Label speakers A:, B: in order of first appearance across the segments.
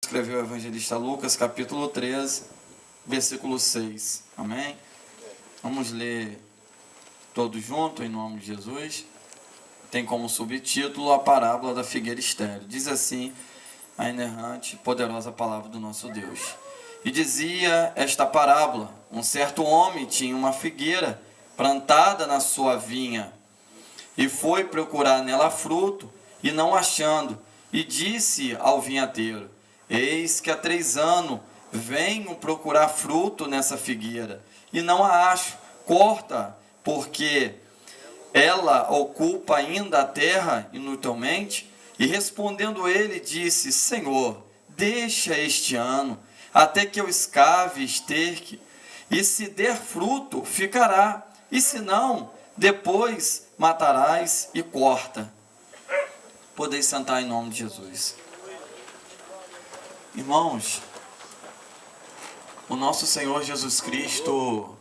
A: Escreveu o evangelista Lucas, capítulo 13, versículo 6. Amém? Vamos ler todos juntos, em nome de Jesus. Tem como subtítulo a parábola da figueira estéril. Diz assim a inerrante e poderosa palavra do nosso Deus. E dizia esta parábola: um certo homem tinha uma figueira plantada na sua vinha, e foi procurar nela fruto, e não achando, e disse ao vinhateiro: eis que há 3 anos venho procurar fruto nessa figueira, e não a acho. Corta, porque ela ocupa ainda a terra inutilmente. E respondendo ele, disse: Senhor, deixa este ano, até que eu escave e esterque, e se der fruto, ficará, e se não, depois matarás e corta. Podeis sentar em nome de Jesus. Irmãos, o nosso Senhor Jesus Cristo,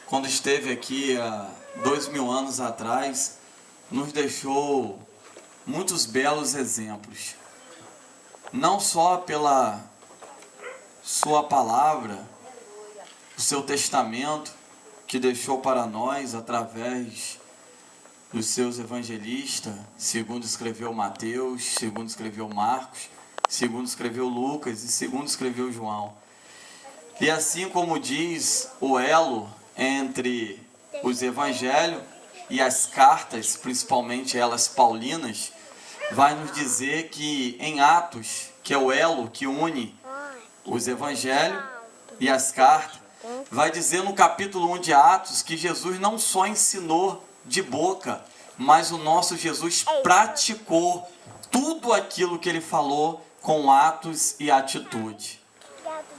A: quando esteve aqui há 2000 anos atrás, nos deixou muitos belos exemplos. Não só pela sua palavra, o seu testamento, que deixou para nós através dos seus evangelistas, segundo escreveu Mateus, segundo escreveu Marcos, segundo escreveu Lucas e segundo escreveu João. E assim como diz o elo entre os evangelhos e as cartas, principalmente elas paulinas, vai nos dizer que em Atos, que é o elo que une os evangelhos e as cartas, vai dizer no capítulo 1 de Atos que Jesus não só ensinou de boca, mas o nosso Jesus praticou tudo aquilo que ele falou com atos e atitude.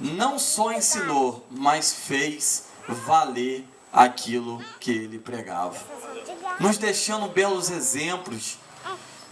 A: Não só ensinou, mas fez valer aquilo que ele pregava, nos deixando belos exemplos.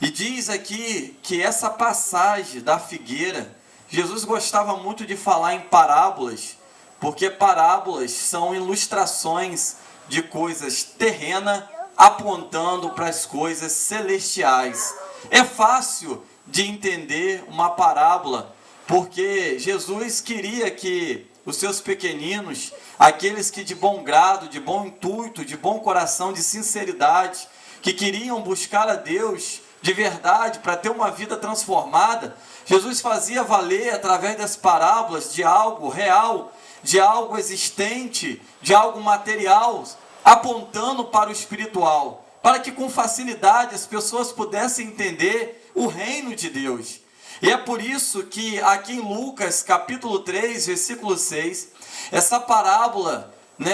A: E diz aqui que essa passagem da figueira, Jesus gostava muito de falar em parábolas, porque parábolas são ilustrações de coisas terrenas apontando para as coisas celestiais. É fácil de entender uma parábola, porque Jesus queria que os seus pequeninos, aqueles que de bom grado, de bom intuito, de bom coração, de sinceridade, que queriam buscar a Deus de verdade para ter uma vida transformada, Jesus fazia valer através das parábolas de algo real, de algo existente, de algo material, apontando para o espiritual, para que com facilidade as pessoas pudessem entender o reino de Deus. E é por isso que aqui em Lucas capítulo 3, versículo 6, essa parábola,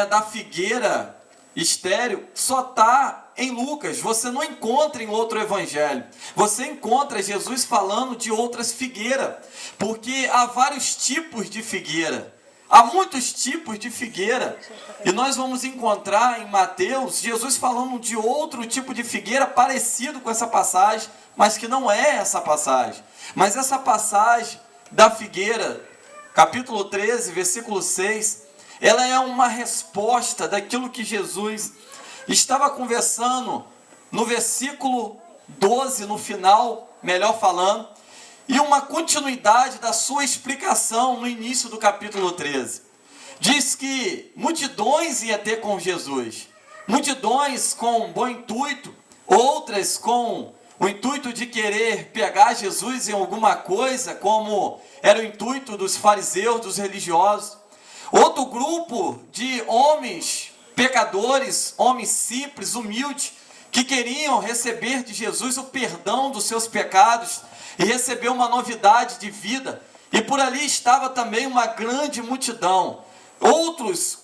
A: da figueira estéril só está em Lucas. Você não encontra em outro evangelho. Você encontra Jesus falando de outras figueiras, porque há vários tipos de figueira. Há muitos tipos de figueira. E nós vamos encontrar em Mateus Jesus falando de outro tipo de figueira parecido com essa passagem, mas que não é essa passagem. Mas essa passagem da figueira, capítulo 13, versículo 6, ela é uma resposta daquilo que Jesus estava conversando no versículo 12, no final, melhor falando, e uma continuidade da sua explicação no início do capítulo 13. Diz que multidões ia ter com Jesus, multidões com bom intuito, outras com o intuito de querer pegar Jesus em alguma coisa, como era o intuito dos fariseus, dos religiosos. Outro grupo de homens pecadores, homens simples, humildes, que queriam receber de Jesus o perdão dos seus pecados e receber uma novidade de vida. E por ali estava também uma grande multidão. Outros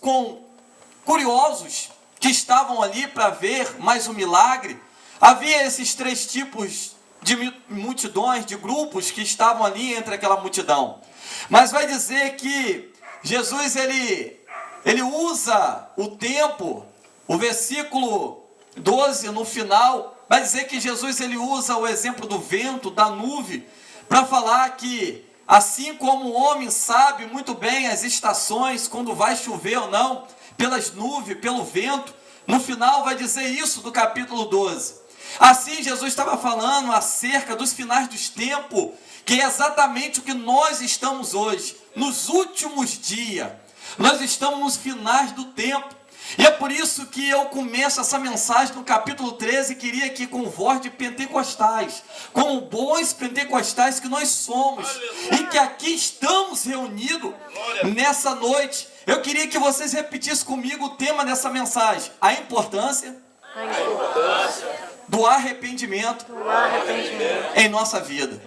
A: curiosos que estavam ali para ver mais um milagre. Havia esses 3 tipos de multidões, de grupos que estavam ali entre aquela multidão. Mas vai dizer que Jesus ele usa o tempo, o versículo 12 no final, vai dizer que Jesus ele usa o exemplo do vento, da nuvem, para falar que assim como o homem sabe muito bem as estações, quando vai chover ou não, pelas nuvens, pelo vento, no final vai dizer isso do capítulo 12. Assim, Jesus estava falando acerca dos finais dos tempos, que é exatamente o que nós estamos hoje, nos últimos dias. Nós estamos nos finais do tempo. E é por isso que eu começo essa mensagem no capítulo 13, queria que com voz de pentecostais, como bons pentecostais que nós somos, e que aqui estamos reunidos nessa noite, eu queria que vocês repetissem comigo o tema dessa mensagem: a importância do arrependimento em nossa vida.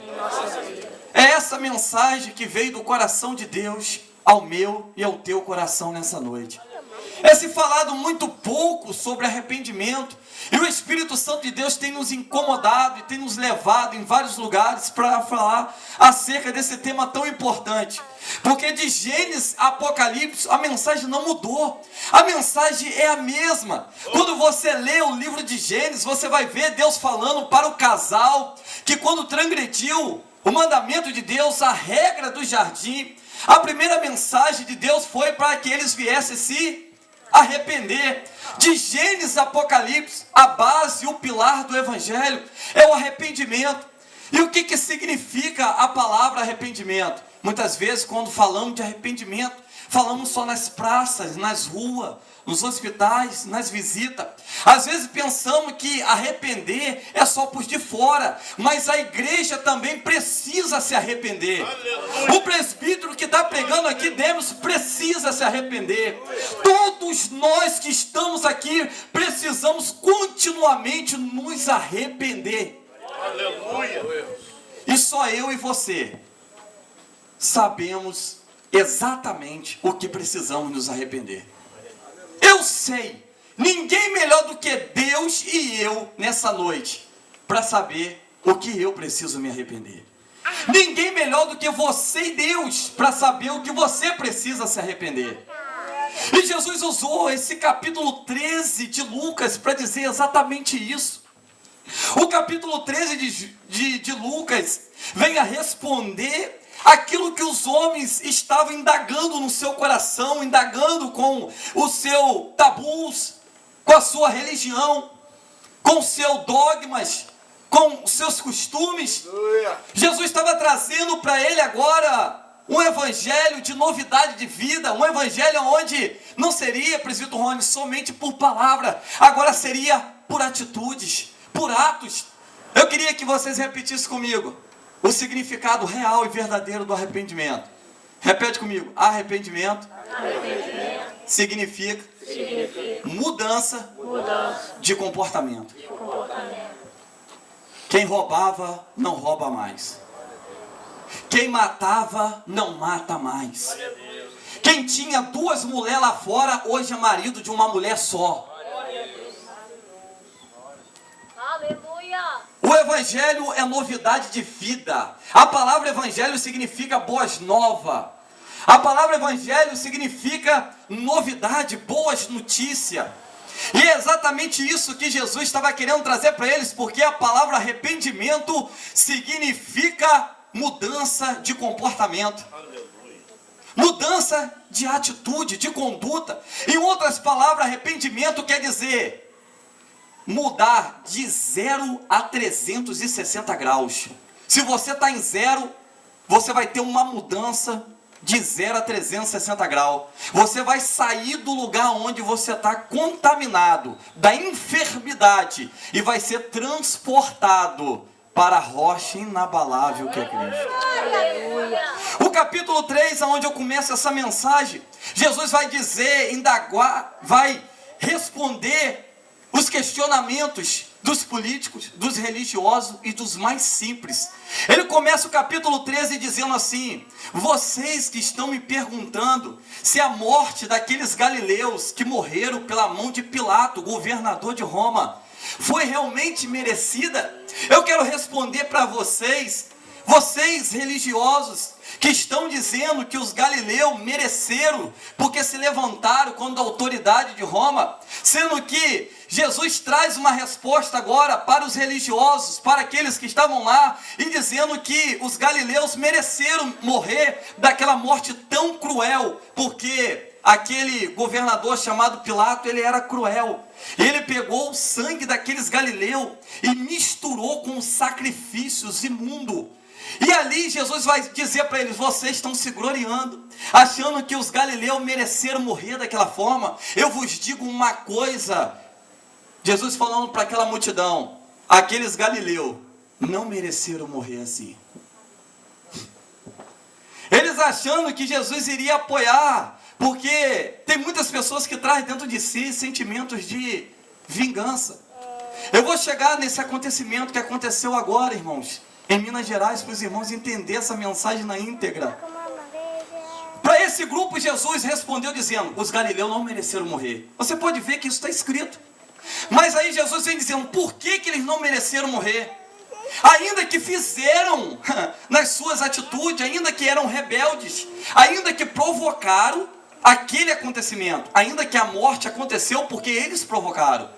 A: É essa mensagem que veio do coração de Deus ao meu e ao teu coração nessa noite. É se falado muito pouco sobre arrependimento, e o Espírito Santo de Deus tem nos incomodado e tem nos levado em vários lugares para falar acerca desse tema tão importante. Porque de Gênesis a Apocalipse a mensagem não mudou, a mensagem é a mesma. Quando você lê o livro de Gênesis, você vai ver Deus falando para o casal que, quando transgrediu o mandamento de Deus, a regra do jardim, a primeira mensagem de Deus foi para que eles viessem se arrepender. De Gênesis a Apocalipse, a base, o pilar do Evangelho é o arrependimento. E o que significa a palavra arrependimento? Muitas vezes, quando falamos de arrependimento, falamos só nas praças, nas ruas, nos hospitais, nas visitas. Às vezes pensamos que arrepender é só por de fora, mas a igreja também precisa se arrepender. O presbítero que está pregando aqui dentro precisa se arrepender. Todos nós que estamos aqui precisamos continuamente nos arrepender. E só eu e você sabemos exatamente o que precisamos nos arrepender. Eu sei, ninguém melhor do que Deus e eu nessa noite para saber o que eu preciso me arrepender. Ninguém melhor do que você e Deus para saber o que você precisa se arrepender. E Jesus usou esse capítulo 13 de Lucas para dizer exatamente isso. O capítulo 13 de Lucas vem a responder aquilo que os homens estavam indagando no seu coração, indagando com o seu tabus, com a sua religião, com os seus dogmas, com os seus costumes. Jesus estava trazendo para ele agora um evangelho de novidade de vida, um evangelho onde não seria, presbítero Rony, somente por palavra, agora seria por atitudes, por atos. Eu queria que vocês repetissem comigo o significado real e verdadeiro do arrependimento. Repete comigo. Arrependimento significa mudança de comportamento. Quem roubava, não rouba mais. Quem matava, não mata mais. Quem tinha 2 mulheres lá fora, hoje é marido de uma mulher só. O evangelho é novidade de vida. A palavra evangelho significa boas novas. A palavra evangelho significa novidade, boas notícias. E é exatamente isso que Jesus estava querendo trazer para eles, porque a palavra arrependimento significa mudança de comportamento. Mudança de atitude, de conduta. Em outras palavras, arrependimento quer dizer mudar de 0 a 360 graus. Se você está em 0, você vai ter uma mudança de 0 a 360 graus. Você vai sair do lugar onde você está contaminado, da enfermidade, e vai ser transportado para a rocha inabalável que é Cristo. O capítulo 3, onde eu começo essa mensagem, Jesus vai dizer, indagar, vai responder os questionamentos dos políticos, dos religiosos e dos mais simples. Ele começa o capítulo 13 dizendo assim: vocês que estão me perguntando se a morte daqueles galileus que morreram pela mão de Pilato, governador de Roma, foi realmente merecida, eu quero responder para vocês, vocês religiosos, que estão dizendo que os galileus mereceram, porque se levantaram contra a autoridade de Roma, sendo que Jesus traz uma resposta agora para os religiosos, para aqueles que estavam lá, e dizendo que os galileus mereceram morrer daquela morte tão cruel, porque aquele governador chamado Pilato, ele era cruel. Ele pegou o sangue daqueles galileus e misturou com sacrifícios imundos. E ali Jesus vai dizer para eles: vocês estão se gloriando, achando que os galileus mereceram morrer daquela forma. Eu vos digo uma coisa, Jesus falando para aquela multidão: aqueles galileus não mereceram morrer assim. Eles achando que Jesus iria apoiar, porque tem muitas pessoas que trazem dentro de si sentimentos de vingança. Eu vou chegar nesse acontecimento que aconteceu agora, irmãos, em Minas Gerais, para os irmãos entenderem essa mensagem na íntegra. Para esse grupo, Jesus respondeu dizendo: os galileus não mereceram morrer. Você pode ver que isso está escrito. Mas aí Jesus vem dizendo: por que eles não mereceram morrer? Ainda que fizeram nas suas atitudes, ainda que eram rebeldes, ainda que provocaram aquele acontecimento, ainda que a morte aconteceu porque eles provocaram.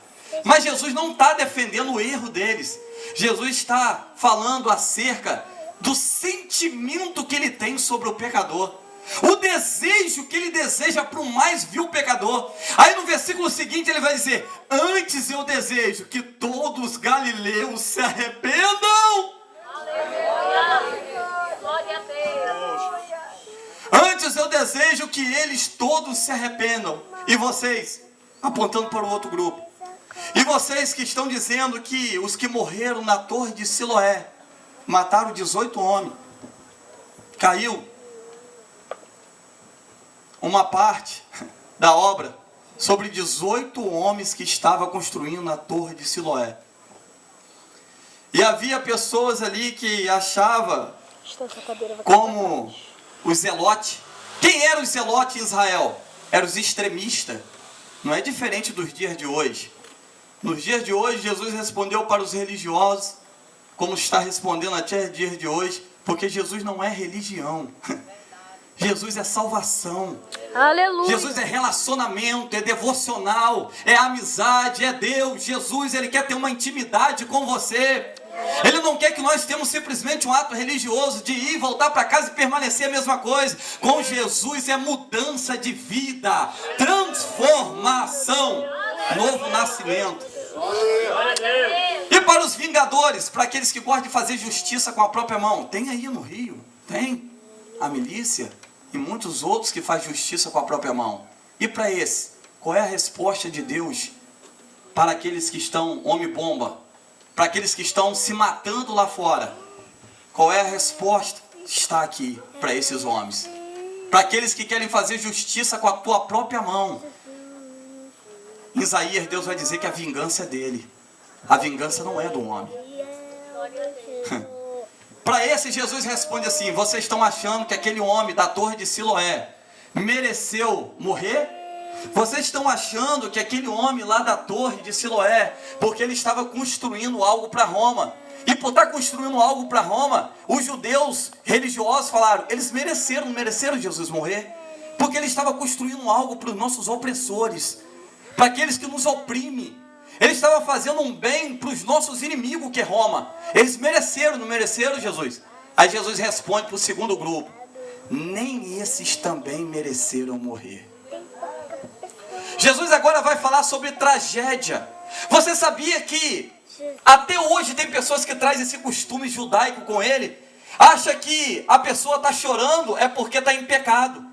A: Mas Jesus não está defendendo o erro deles. Jesus está falando acerca do sentimento que ele tem sobre o pecador, o desejo que ele deseja para o mais vil pecador. Aí no versículo seguinte ele vai dizer: antes eu desejo que todos os galileus se arrependam. Antes eu desejo que eles todos se arrependam. E vocês, apontando para o outro grupo, e vocês que estão dizendo que os que morreram na torre de Siloé mataram 18 homens, caiu uma parte da obra sobre 18 homens que estavam construindo na torre de Siloé. E havia pessoas ali que achavam como os zelotes. Quem eram os zelotes em Israel? Eram os extremistas. Não é diferente dos dias de hoje. Nos dias de hoje, Jesus respondeu para os religiosos, como está respondendo até os dias de hoje, porque Jesus não é religião. Jesus é salvação.
B: Aleluia.
A: Jesus é relacionamento, é devocional, é amizade, é Deus. Jesus, ele quer ter uma intimidade com você. Ele não quer que nós tenhamos simplesmente um ato religioso de ir, voltar para casa e permanecer a mesma coisa. Com Jesus é mudança de vida, transformação, novo nascimento. E para os vingadores, para aqueles que gostam de fazer justiça com a própria mão, tem aí no Rio, tem a milícia e muitos outros que fazem justiça com a própria mão. E para esse, qual é a resposta de Deus para aqueles que estão homem-bomba? Para aqueles que estão se matando lá fora? Qual é a resposta? Está aqui para esses homens. Para aqueles que querem fazer justiça com a tua própria mão. Em Isaías, Deus vai dizer que a vingança é dele. A vingança não é do homem. Para esse, Jesus responde assim: vocês estão achando que aquele homem da torre de Siloé mereceu morrer? Vocês estão achando que aquele homem lá da torre de Siloé, porque ele estava construindo algo para Roma, e por estar construindo algo para Roma, os judeus religiosos falaram: eles não mereceram Jesus morrer, porque ele estava construindo algo para os nossos opressores, para aqueles que nos oprimem. Ele estava fazendo um bem para os nossos inimigos, que é Roma. Eles mereceram, não mereceram, Jesus? Aí Jesus responde para o segundo grupo: nem esses também mereceram morrer. Jesus agora vai falar sobre tragédia. Você sabia que até hoje tem pessoas que trazem esse costume judaico com ele? Acha que a pessoa está chorando é porque está em pecado.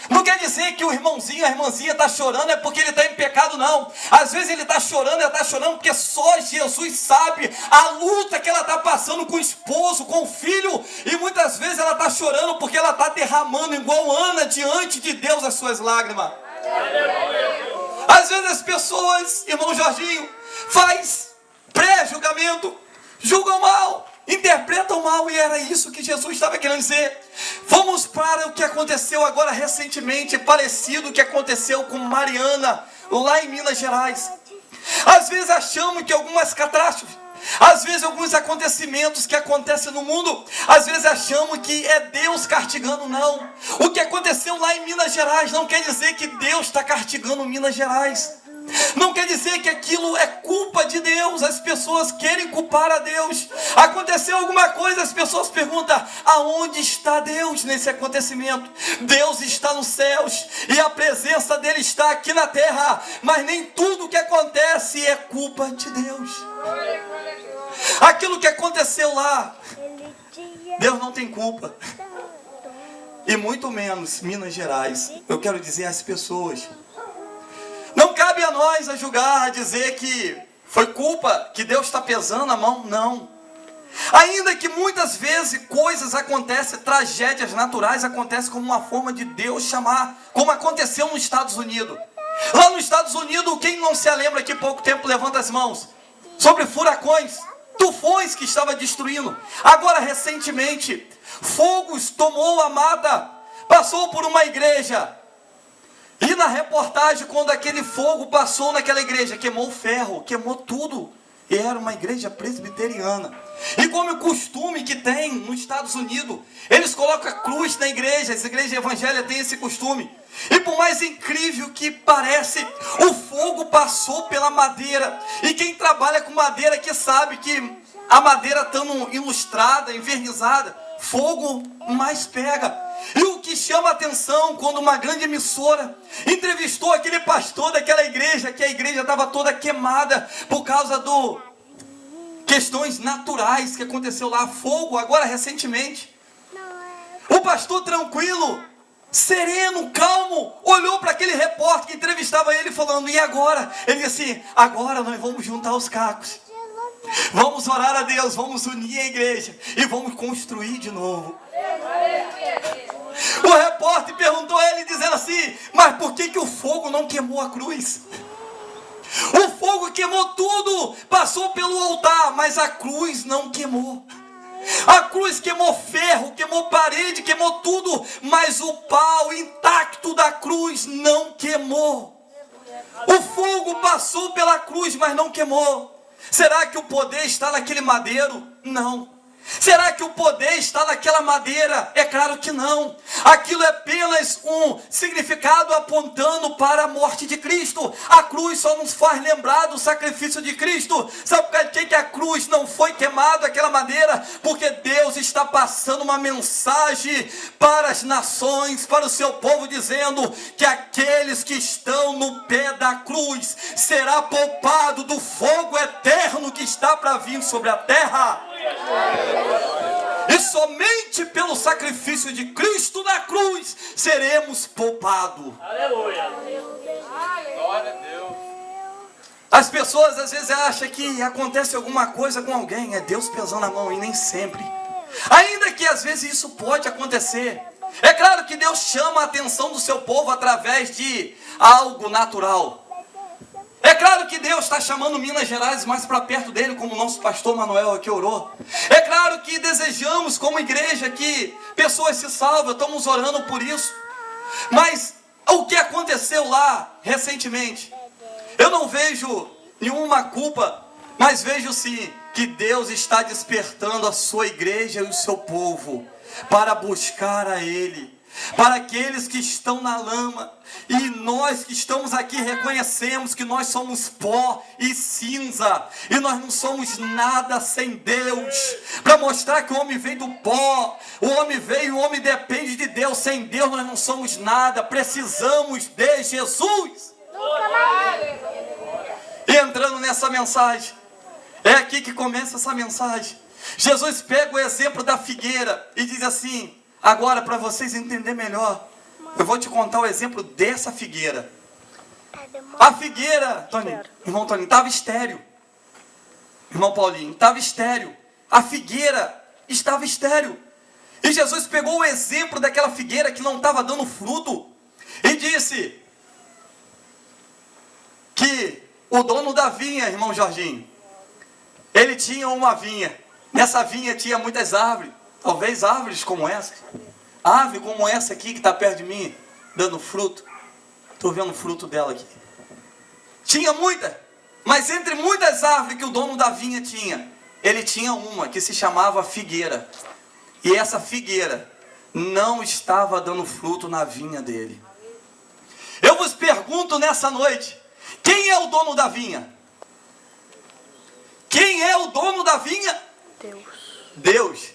A: Não quer dizer que o irmãozinho, a irmãzinha está chorando é porque ele está em pecado, não. Às vezes ele está chorando, ela está chorando porque só Jesus sabe a luta que ela está passando com o esposo, com o filho. E muitas vezes ela está chorando porque ela está derramando, igual Ana, diante de Deus as suas lágrimas. Às vezes as pessoas, irmão Jorginho, faz pré-julgamento, julgam mal, interpretam mal, e era isso que Jesus estava querendo dizer. Vamos para o que aconteceu agora recentemente, parecido que aconteceu com Mariana, lá em Minas Gerais. Às vezes achamos que algumas catástrofes, às vezes alguns acontecimentos que acontecem no mundo, às vezes achamos que é Deus castigando. Não. O que aconteceu lá em Minas Gerais não quer dizer que Deus está castigando Minas Gerais. Não quer dizer que aquilo é culpa de Deus. As pessoas querem culpar a Deus. Aconteceu alguma coisa, as pessoas perguntam: aonde está Deus nesse acontecimento? Deus está nos céus e a presença dele está aqui na terra. Mas nem tudo que acontece é culpa de Deus. Aquilo que aconteceu lá, Deus não tem culpa. E muito menos Minas Gerais. Eu quero dizer às pessoas: não cabe a nós a julgar, a dizer que foi culpa, que Deus está pesando a mão, não. Ainda que muitas vezes coisas acontecem, tragédias naturais acontecem como uma forma de Deus chamar, como aconteceu nos Estados Unidos. Lá nos Estados Unidos, quem não se lembra que pouco tempo levanta as mãos? Sobre furacões, tufões que estava destruindo. Agora recentemente, fogos tomou a mata, passou por uma igreja. E na reportagem, quando aquele fogo passou naquela igreja, queimou o ferro, queimou tudo. E era uma igreja presbiteriana. E como é o costume que tem nos Estados Unidos, eles colocam a cruz na igreja, as igrejas evangélicas têm esse costume. E por mais incrível que pareça, o fogo passou pela madeira. E quem trabalha com madeira que sabe que a madeira estando ilustrada, envernizada, fogo mais pega. E o que chama a atenção, quando uma grande emissora entrevistou aquele pastor daquela igreja, que a igreja estava toda queimada por causa do questões naturais que aconteceu lá, fogo, agora recentemente. O pastor tranquilo, sereno, calmo, olhou para aquele repórter que entrevistava ele falando: e agora? Ele disse assim: agora nós vamos juntar os cacos, vamos orar a Deus, vamos unir a igreja e vamos construir de novo. O repórter perguntou a ele, dizendo assim: mas por que o fogo não queimou a cruz? O fogo queimou tudo, passou pelo altar, mas a cruz não queimou. A cruz queimou ferro, queimou parede, queimou tudo, mas o pau intacto da cruz não queimou. O fogo passou pela cruz, mas não queimou. Será que o poder está naquele madeiro? Não. Será que o poder está naquela madeira? É claro que não. Aquilo é apenas um significado apontando para a morte de Cristo. A cruz só nos faz lembrar do sacrifício de Cristo. Sabe por que a cruz não foi queimada, aquela madeira? Porque Deus está passando uma mensagem para as nações, para o seu povo, dizendo que aqueles que estão no pé da cruz será poupado do fogo eterno que está para vir sobre a terra. E somente pelo sacrifício de Cristo na cruz seremos poupados.
B: Aleluia. Glória a Deus.
A: As pessoas às vezes acham que acontece alguma coisa com alguém, é Deus pesando a mão, e nem sempre. Ainda que às vezes isso pode acontecer. É claro que Deus chama a atenção do seu povo através de algo natural. É claro que Deus está chamando Minas Gerais mais para perto dele, como o nosso pastor Manuel aqui orou. É claro que desejamos, como igreja, que pessoas se salvem, estamos orando por isso. Mas o que aconteceu lá recentemente, eu não vejo nenhuma culpa, mas vejo sim que Deus está despertando a sua igreja e o seu povo para buscar a Ele. Para aqueles que estão na lama, e nós que estamos aqui reconhecemos que nós somos pó e cinza, e nós não somos nada sem Deus, para mostrar que o homem veio do pó, o homem veio, o homem depende de Deus. Sem Deus nós não somos nada, precisamos de Jesus. E entrando nessa mensagem, é aqui que começa essa mensagem. Jesus pega o exemplo da figueira e diz assim: agora, para vocês entenderem melhor, eu vou te contar o exemplo dessa figueira. A figueira, irmão Toninho, estava estéril. Irmão Paulinho, estava estéril. A figueira estava estéril. E Jesus pegou o exemplo daquela figueira que não estava dando fruto e disse que o dono da vinha, irmão Jorginho, ele tinha uma vinha. Nessa vinha tinha muitas árvores. Talvez árvores como essa. Árvore como essa aqui que está perto de mim, dando fruto. Estou vendo o fruto dela aqui. Tinha muita. Mas entre muitas árvores que o dono da vinha tinha, ele tinha uma que se chamava figueira. E essa figueira não estava dando fruto na vinha dele. Eu vos pergunto nessa noite, Quem é o dono da vinha? Quem é o dono da vinha?
C: Deus.
A: Deus.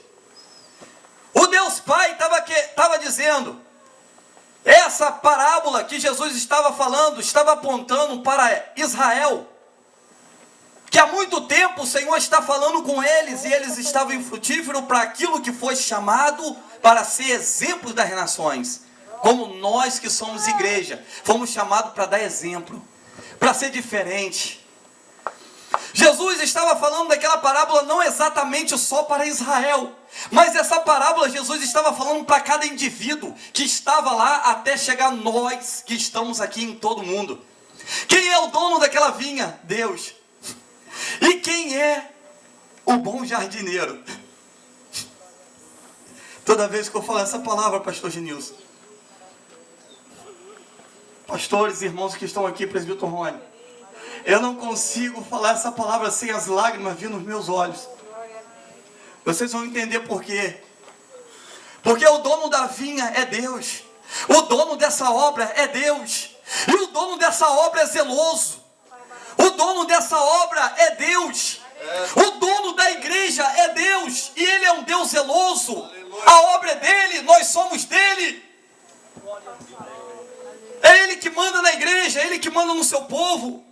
A: O Deus Pai estava dizendo, essa parábola que Jesus estava falando, estava apontando para Israel, que há muito tempo o Senhor está falando com eles, e eles estavam infrutíferos para aquilo que foi chamado para ser exemplos das nações. Como nós que somos igreja, fomos chamados para dar exemplo, para ser diferente. Jesus estava falando daquela parábola não exatamente só para Israel, mas essa parábola Jesus estava falando para cada indivíduo que estava lá até chegar nós que estamos aqui em todo mundo. Quem é o dono daquela vinha? Deus. E quem é o bom jardineiro? Toda vez que eu falo essa palavra, pastor Genilson, pastores, irmãos que estão aqui, presbítero Rony, eu não consigo falar essa palavra sem as lágrimas vindo nos meus olhos. Vocês vão entender por quê. Porque o dono da vinha é Deus. O dono dessa obra é Deus. E o dono dessa obra é zeloso. O dono dessa obra é Deus. O dono da igreja é Deus. E Ele é um Deus zeloso. A obra é dele, nós somos dele. É Ele que manda na igreja, é Ele que manda no seu povo.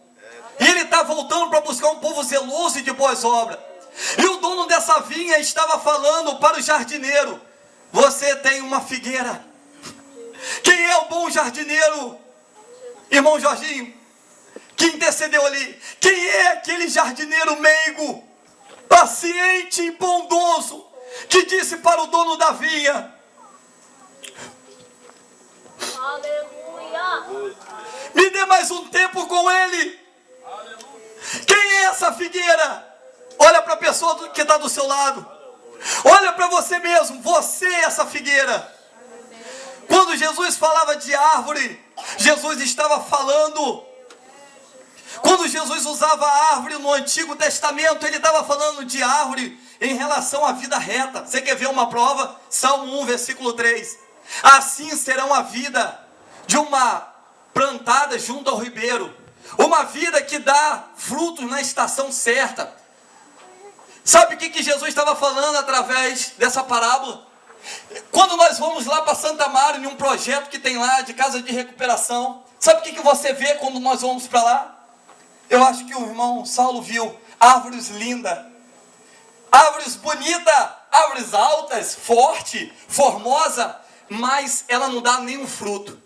A: E Ele está voltando para buscar um povo zeloso e de boas obras. E o dono dessa vinha estava falando para o jardineiro: você tem uma figueira. Quem é o bom jardineiro? Irmão Jorginho, que intercedeu ali. Quem é aquele jardineiro meigo, paciente e bondoso, que disse para o dono da vinha:
C: Aleluia!
A: me dê mais um tempo com ele. Quem é essa figueira? Olha para a pessoa que está do seu lado. Olha para você mesmo. Você é essa figueira. Quando Jesus falava de árvore, Jesus estava falando. Quando Jesus usava a árvore no Antigo Testamento, Ele estava falando de árvore em relação à vida reta. Você quer ver uma prova? Salmo 1, versículo 3. Assim serão a vida de uma plantada junto ao ribeiro. Uma vida que dá frutos na estação certa. Sabe o que Jesus estava falando através dessa parábola? Quando nós vamos lá para Santa Mário, em um projeto que tem lá de casa de recuperação, sabe o que você vê quando nós vamos para lá? Eu acho que o irmão Saulo viu árvores lindas, árvores bonitas, árvores altas, forte, formosa, mas ela não dá nenhum fruto.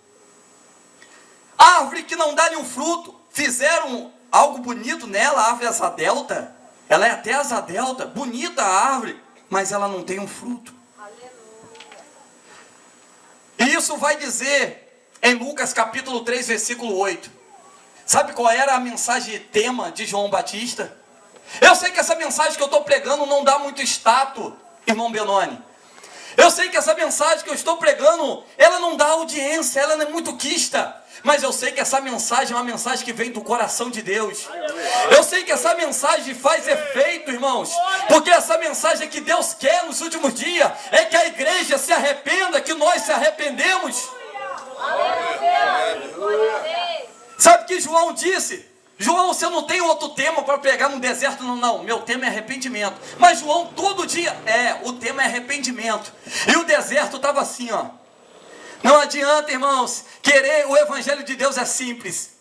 A: Árvore que não dá nenhum fruto. Fizeram algo bonito nela, a árvore asa delta. Ela é até asa delta, bonita a árvore, mas ela não tem um fruto. E isso vai dizer em Lucas capítulo 3, versículo 8. Sabe qual era a mensagem tema de João Batista? Eu sei que essa mensagem que eu estou pregando não dá muito status, irmão Benoni. Eu sei que essa mensagem que eu estou pregando, ela não dá audiência, ela não é muito quista. Mas eu sei que essa mensagem é uma mensagem que vem do coração de Deus. Eu sei que essa mensagem faz efeito, irmãos. Porque essa mensagem que Deus quer nos últimos dias é que a igreja se arrependa, que nós se arrependemos. Sabe o que João disse? João, você não tem outro tema para pregar no deserto? Não, meu tema é arrependimento. Mas João todo dia, o tema é arrependimento. E o deserto estava assim, ó. Não adianta, irmãos, querer, o evangelho de Deus é simples.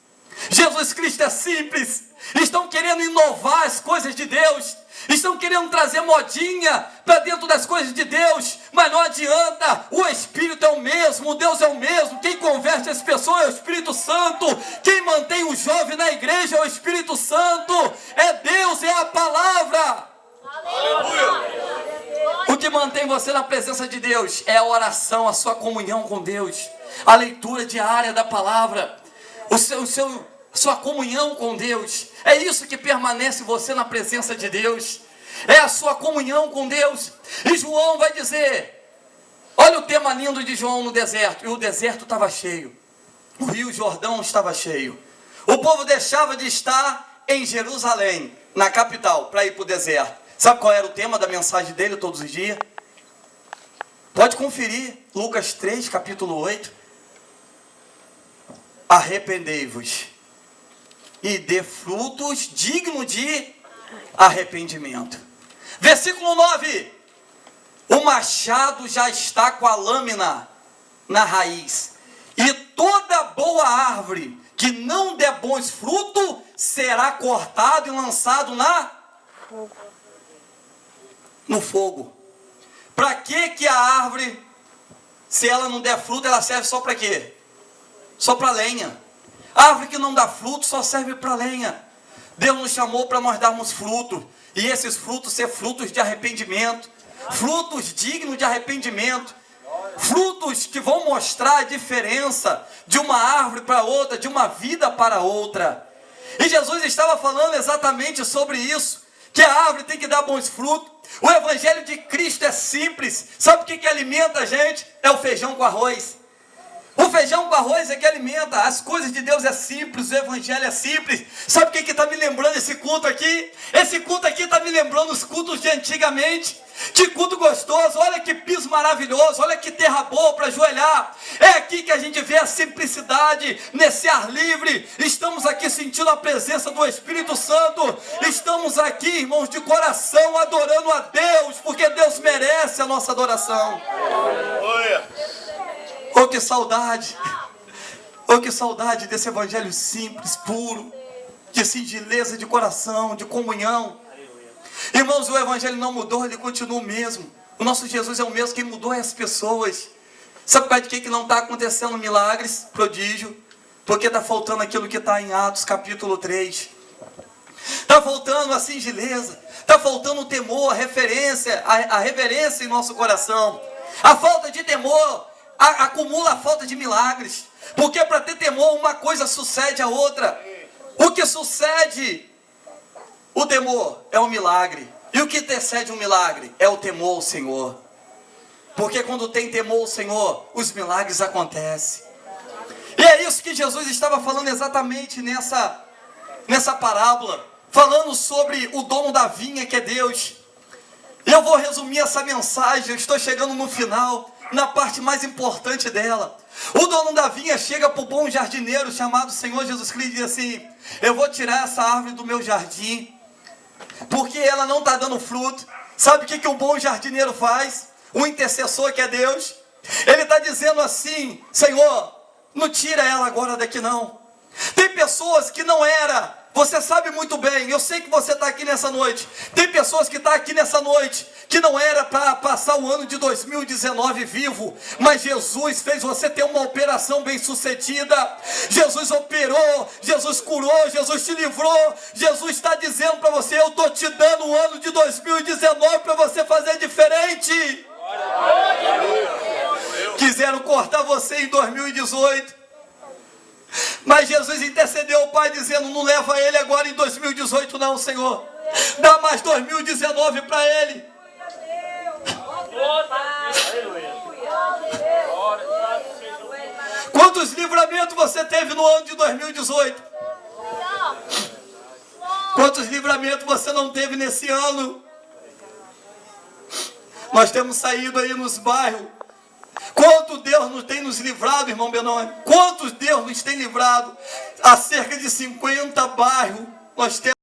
A: Jesus Cristo é simples. Estão querendo inovar as coisas de Deus. Estão querendo trazer modinha para dentro das coisas de Deus. Mas não adianta, o Espírito é o mesmo, o Deus é o mesmo. Quem converte as pessoas é o Espírito Santo. Quem mantém o jovem na igreja é o Espírito Santo. É Deus, é a palavra. Aleluia. O que mantém você na presença de Deus é a oração, a sua comunhão com Deus, a leitura diária da palavra, sua comunhão com Deus. É isso que permanece você na presença de Deus. É a sua comunhão com Deus. E João vai dizer, olha o tema lindo de João no deserto. E o deserto estava cheio. O rio Jordão estava cheio. O povo deixava de estar em Jerusalém, na capital, para ir para o deserto. Sabe qual era o tema da mensagem dele todos os dias? Pode conferir, Lucas 3, capítulo 8. Arrependei-vos e dê frutos dignos de arrependimento. Versículo 9. O machado já está com a lâmina na raiz, e toda boa árvore que não der bons frutos será cortado e lançado no fogo. Para que a árvore, se ela não der fruto, ela serve só para quê? Só para lenha. A árvore que não dá fruto só serve para lenha. Deus nos chamou para nós darmos fruto, e esses frutos ser frutos de arrependimento, frutos dignos de arrependimento, frutos que vão mostrar a diferença de uma árvore para outra, de uma vida para outra. E Jesus estava falando exatamente sobre isso, que a árvore tem que dar bons frutos. O evangelho de Cristo é simples. Sabe o que alimenta a gente? É o feijão com arroz. O feijão com arroz é que alimenta. As coisas de Deus é simples, o evangelho é simples. Sabe o que está me lembrando esse culto aqui? Esse culto aqui está me lembrando os cultos de antigamente. Que culto gostoso, olha que piso maravilhoso, olha que terra boa para ajoelhar. É aqui que a gente vê a simplicidade, nesse ar livre. Estamos aqui sentindo a presença do Espírito Santo. Estamos aqui, irmãos, de coração, adorando a Deus, porque Deus merece a nossa adoração. Oh, que saudade! Oh, que saudade desse evangelho simples, puro, de singeleza de coração, de comunhão. Irmãos, o evangelho não mudou, ele continua o mesmo. O nosso Jesus é o mesmo, quem mudou é as pessoas. Sabe por causa de que não está acontecendo milagres, prodígio? Porque está faltando aquilo que está em Atos capítulo 3. Está faltando a singeleza, está faltando o temor, a referência, a reverência em nosso coração. A falta de temor acumula a falta de milagres. Porque para ter temor, uma coisa sucede a outra. O que sucede o temor é um milagre. E o que antecede um milagre é o temor ao Senhor. Porque quando tem temor ao Senhor, os milagres acontecem. E é isso que Jesus estava falando exatamente nessa parábola. Falando sobre o dono da vinha, que é Deus. E eu vou resumir essa mensagem. Eu estou chegando no final, na parte mais importante dela. O dono da vinha chega para o bom jardineiro chamado Senhor Jesus Cristo e diz assim: eu vou tirar essa árvore do meu jardim, porque ela não está dando fruto. Sabe o que o bom jardineiro faz? O intercessor, que é Deus, ele está dizendo assim: Senhor, não tira ela agora daqui não. Tem pessoas que não era, você sabe muito bem, eu sei que você está aqui nessa noite. Tem pessoas que estão aqui nessa noite que não era para passar o ano de 2019 vivo, mas Jesus fez você ter uma operação bem sucedida. Jesus operou, Jesus curou, Jesus te livrou. Jesus está dizendo para você: eu estou te dando o ano de 2019 para você fazer diferente. Quiseram cortar você em 2018, mas Jesus intercedeu ao Pai dizendo: não leva ele agora em 2018 não, Senhor. Dá mais 2019 para ele. Quantos livramentos você teve no ano de 2018? Quantos livramentos você não teve nesse ano? Nós temos saído aí nos bairros. Quanto Deus nos tem nos livrado, irmão Benoni? Quantos Deus nos tem livrado? Há cerca de 50 bairros nós temos.